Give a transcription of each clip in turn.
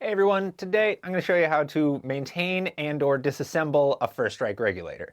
Hey everyone, today I'm going to show you how to maintain and or disassemble a first strike regulator.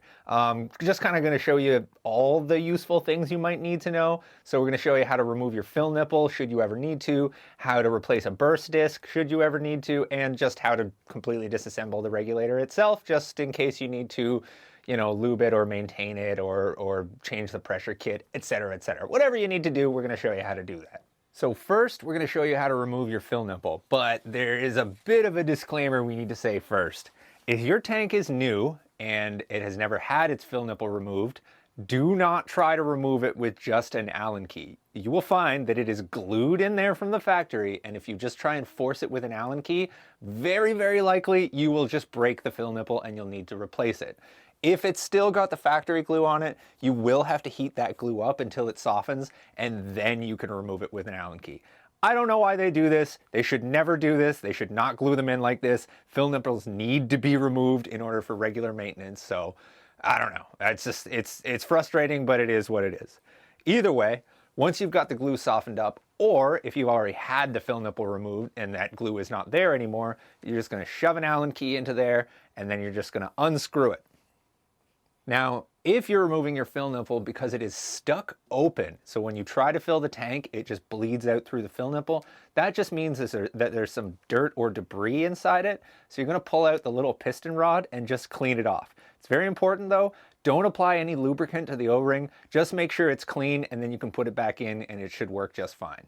Just kind of going to show you all the useful things you might need to know. So we're going to show you how to remove your fill nipple should you ever need to, how to replace a burst disc should you ever need to, and just how to completely disassemble the regulator itself just in case you need to, lube it or maintain it or change the pressure kit, etc., etc. Whatever you need to do, we're going to show you how to do that. So first, we're going to show you how to remove your fill nipple, but there is a bit of a disclaimer we need to say first. If your tank is new and it has never had its fill nipple removed, do not try to remove it with just an Allen key. You will find that it is glued in there from the factory, and if you just try and force it with an Allen key, very, very likely you will just break the fill nipple and you'll need to replace it. If it's still got the factory glue on it, you will have to heat that glue up until it softens, and then you can remove it with an Allen key. I don't know why they do this. They should never do this. They should not glue them in like this. Fill nipples need to be removed in order for regular maintenance, so I don't know. It's frustrating, but it is what it is. Either way, once you've got the glue softened up, or if you've already had the fill nipple removed and that glue is not there anymore, you're just going to shove an Allen key into there, and then you're just going to unscrew it. Now, if you're removing your fill nipple because it is stuck open, so when you try to fill the tank, it just bleeds out through the fill nipple, that just means that there's some dirt or debris inside it. So you're going to pull out the little piston rod and just clean it off. It's very important though, don't apply any lubricant to the O-ring, just make sure it's clean and then you can put it back in and it should work just fine.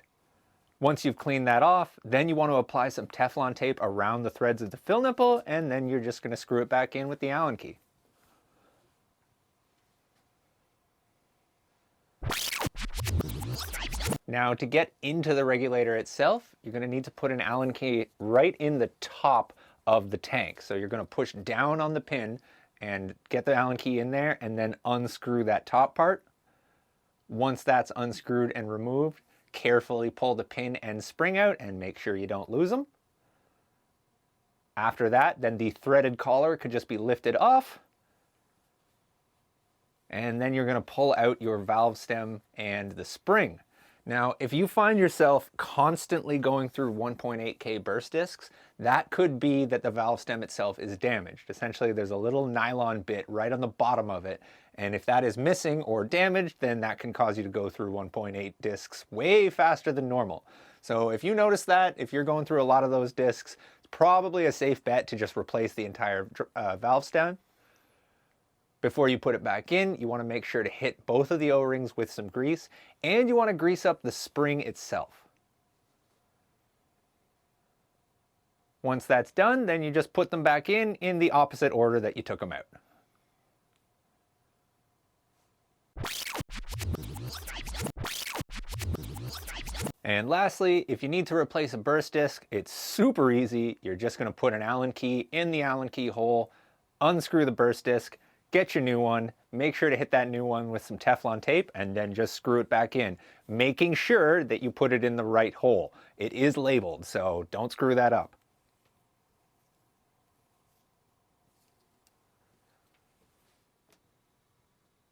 Once you've cleaned that off, then you want to apply some Teflon tape around the threads of the fill nipple, and then you're just going to screw it back in with the Allen key. Now, to get into the regulator itself, you're going to need to put an Allen key right in the top of the tank. So you're going to push down on the pin and get the Allen key in there and then unscrew that top part. Once that's unscrewed and removed, carefully pull the pin and spring out and make sure you don't lose them. After that, then the threaded collar could just be lifted off. And then you're going to pull out your valve stem and the spring. Now, if you find yourself constantly going through 1.8K burst discs, that could be that the valve stem itself is damaged. Essentially, there's a little nylon bit right on the bottom of it, and if that is missing or damaged, then that can cause you to go through 1.8 discs way faster than normal. So if you notice that, if you're going through a lot of those discs, it's probably a safe bet to just replace the entire valve stem. Before you put it back in, you want to make sure to hit both of the O-rings with some grease, and you want to grease up the spring itself. Once that's done, then you just put them back in the opposite order that you took them out. And lastly, if you need to replace a burst disc, it's super easy. You're just going to put an Allen key in the Allen key hole, unscrew the burst disc, get your new one, make sure to hit that new one with some Teflon tape, and then just screw it back in, making sure that you put it in the right hole. It is labeled, so don't screw that up.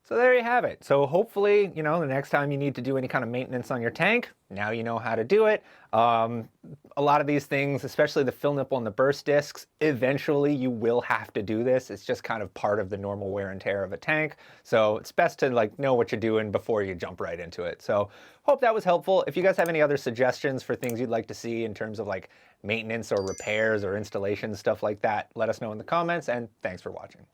So there you have it. So hopefully, the next time you need to do any kind of maintenance on your tank, now you know how to do it. A lot of these things, especially the fill nipple and the burst discs, eventually you will have to do this. It's just kind of part of the normal wear and tear of a tank. So it's best to know what you're doing before you jump right into it. So hope that was helpful. If you guys have any other suggestions for things you'd like to see in terms of maintenance or repairs or installations, stuff like that, let us know in the comments, and thanks for watching.